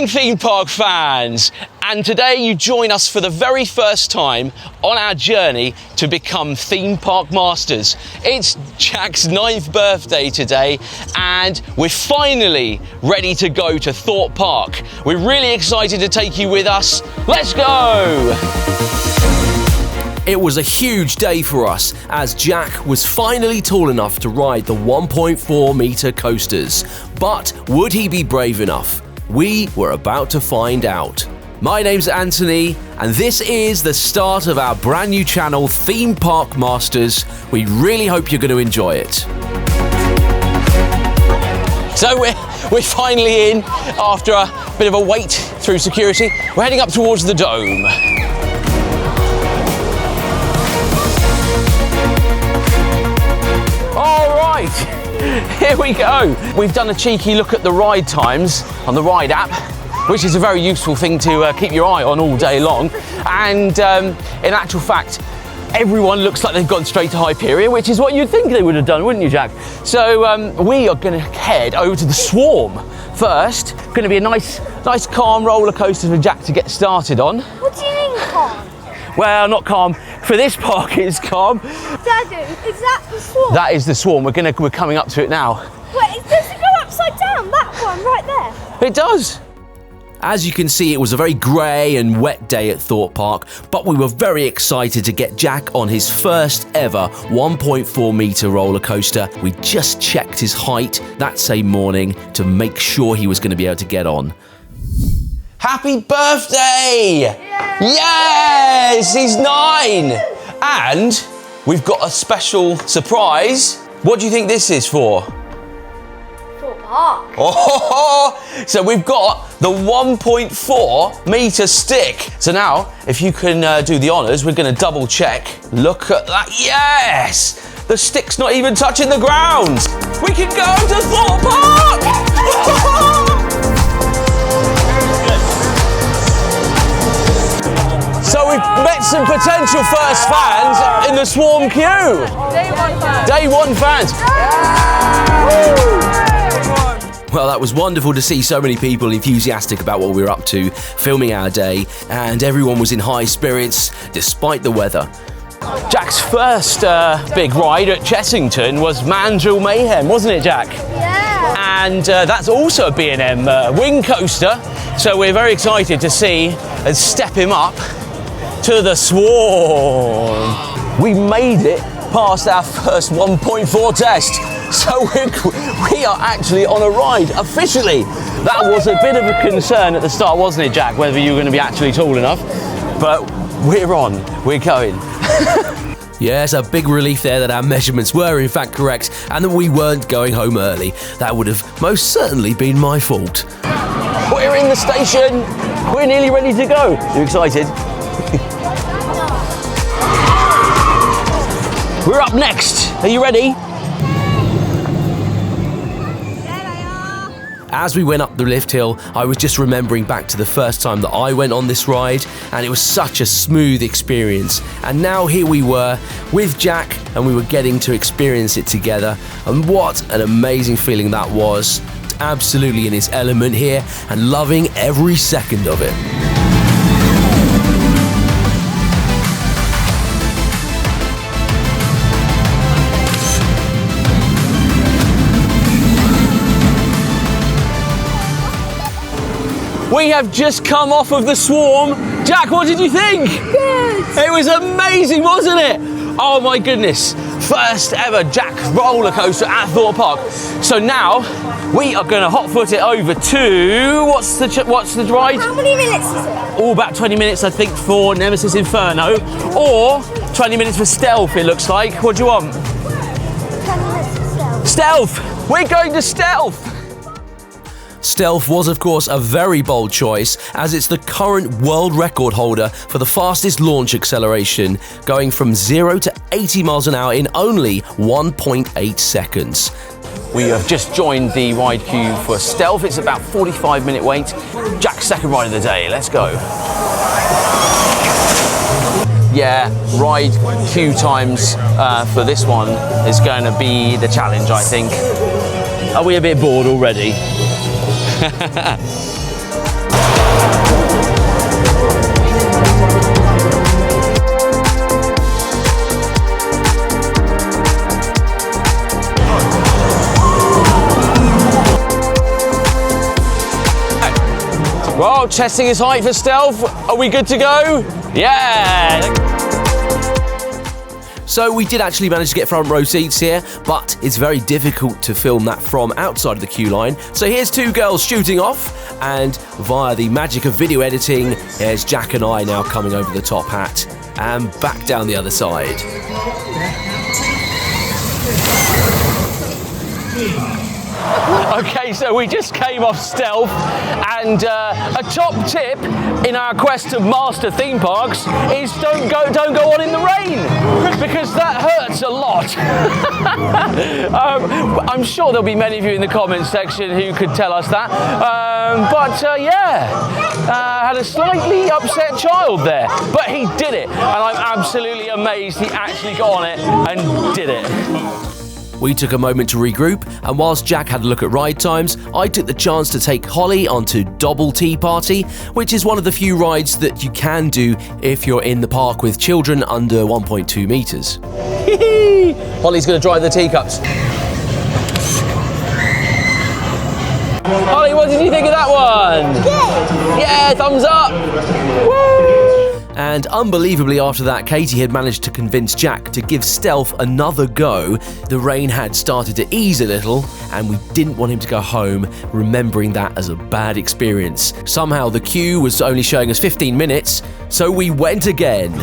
morning, theme park fans! And today you join us for the very first time on our journey to become theme park masters. It's Jack's 9th birthday today, and we're finally ready to go to Thorpe Park. We're really excited to take you with us. Let's go! It was a huge day for us as Jack was finally tall enough to ride the 1.4 metre coasters. But would he be brave enough? We were about to find out. My name's Anthony, and this is the start of our brand new channel, Theme Park Masters. We really hope you're going to enjoy it. So we're finally in after a bit of a wait through security. We're heading up towards the dome. All right, here we go. We've done a cheeky look at the ride times on the ride app, which is a very useful thing to keep your eye on all day long. And in actual fact, everyone looks like they've gone straight to Hyperion, which is what you'd think they would have done, wouldn't you, Jack? So we are going to head over to the Swarm first. Going to be a nice calm roller coaster for Jack to get started on. What do you mean calm? Well, not calm. For this park, it's calm. Daddy, is that the Swarm? That is the Swarm. We're coming up to it now. Wait, does it go upside down? That one right there? It does. As you can see, it was a very grey and wet day at Thorpe Park, but we were very excited to get Jack on his first ever 1.4 metre roller coaster. We just checked his height that same morning to make sure he was going to be able to get on. Happy birthday! Yes, he's 9! And we've got a special surprise. What do you think this is for? Thorpe Park. Oh, so we've got the 1.4 metre stick. So now, if you can do the honours, we're going to double check. Look at that. Yes! The stick's not even touching the ground. We can go to Thorpe Park! So we've met some potential first fans in the Swarm queue. Day 1 fans. Day 1 fans. Well, that was wonderful to see so many people enthusiastic about what we were up to, filming our day, and everyone was in high spirits despite the weather. Jack's first big ride at Chessington was Mandrill Mayhem, wasn't it, Jack? Yeah. And that's also a B&M wing coaster, so we're very excited to see and step him up to the Swarm. We made it past our first 1.4 test, so we are actually on a ride officially. That was a bit of a concern at the start, wasn't it, Jack, whether you were going to be actually tall enough, but we're going. Yes, a big relief there that our measurements were in fact correct and that we weren't going home early. That would have most certainly been my fault. We're in the station. We're nearly ready to go. You excited? We're up next. Are you ready? As we went up the lift hill, I was just remembering back to the first time that I went on this ride, and it was such a smooth experience. And now here we were with Jack, and we were getting to experience it together. And what an amazing feeling that was. Absolutely in his element here, and loving every second of it. We have just come off of the Swarm. Jack, what did you think? Good. It was amazing, wasn't it? Oh my goodness. First ever Jack roller coaster at Thorpe Park. So now we are going to hot foot it over to, what's the ride? How many minutes is it? Oh, about 20 minutes, I think, for Nemesis Inferno, or 20 minutes for Stealth, it looks like. What do you want? 10 minutes for Stealth. Stealth! We're going to Stealth! Stealth was, of course, a very bold choice, as it's the current world record holder for the fastest launch acceleration, going from 0 to 80 miles an hour in only 1.8 seconds. We have just joined the ride queue for Stealth. It's about 45-minute wait. Jack's second ride of the day. Let's go. Yeah, ride queue times for this one is going to be the challenge, I think. Are we a bit bored already? testing his height for stealth. Are we good to go? Yeah! So we did actually manage to get front row seats here, but it's very difficult to film that from outside of the queue line. So here's two girls shooting off, and via the magic of video editing, here's Jack and I now coming over the top hat and back down the other side. Okay, so we just came off stealth, and a top tip in our quest to master theme parks is don't go on in the rain, because that hurts a lot. I'm sure there'll be many of you in the comments section who could tell us that. Had a slightly upset child there, but he did it, and I'm absolutely amazed he actually got on it and did it. We took a moment to regroup, and whilst Jack had a look at ride times, I took the chance to take Holly onto Dobble Tea Party, which is one of the few rides that you can do if you're in the park with children under 1.2 metres. Holly's going to drive the teacups. Holly, what did you think of that one? Good. Yeah, thumbs up. Woo! And unbelievably, after that, Katie had managed to convince Jack to give stealth another go. The rain had started to ease a little, and we didn't want him to go home remembering that as a bad experience. Somehow the queue was only showing us 15 minutes, so we went again.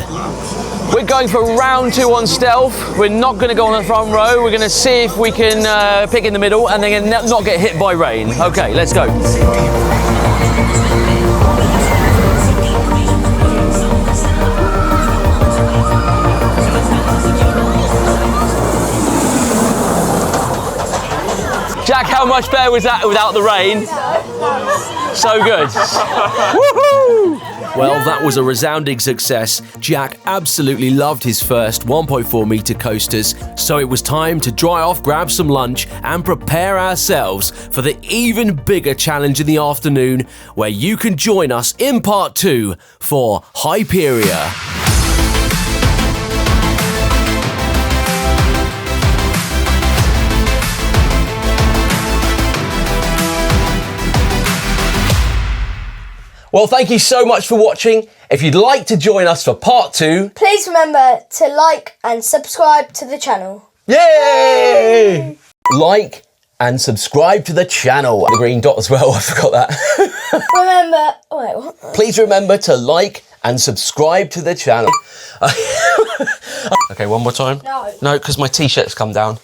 We're going for round 2 on stealth. We're not going to go on the front row. We're going to see if we can pick in the middle and then not get hit by rain. Okay, let's go. Jack, how much better was that without the rain? So good. Woohoo! Well, that was a resounding success. Jack absolutely loved his first 1.4 metre coasters, so it was time to dry off, grab some lunch, and prepare ourselves for the even bigger challenge in the afternoon, where you can join us in part 2 for Hyperia. Well, thank you so much for watching. If you'd like to join us for part 2, Please remember to like and subscribe to the channel. yay! Like and subscribe to the channel. The green dot as well, I forgot that. Remember, wait, what? Please remember to like and subscribe to the channel. Okay, one more time. No. No, because my t-shirt's come down.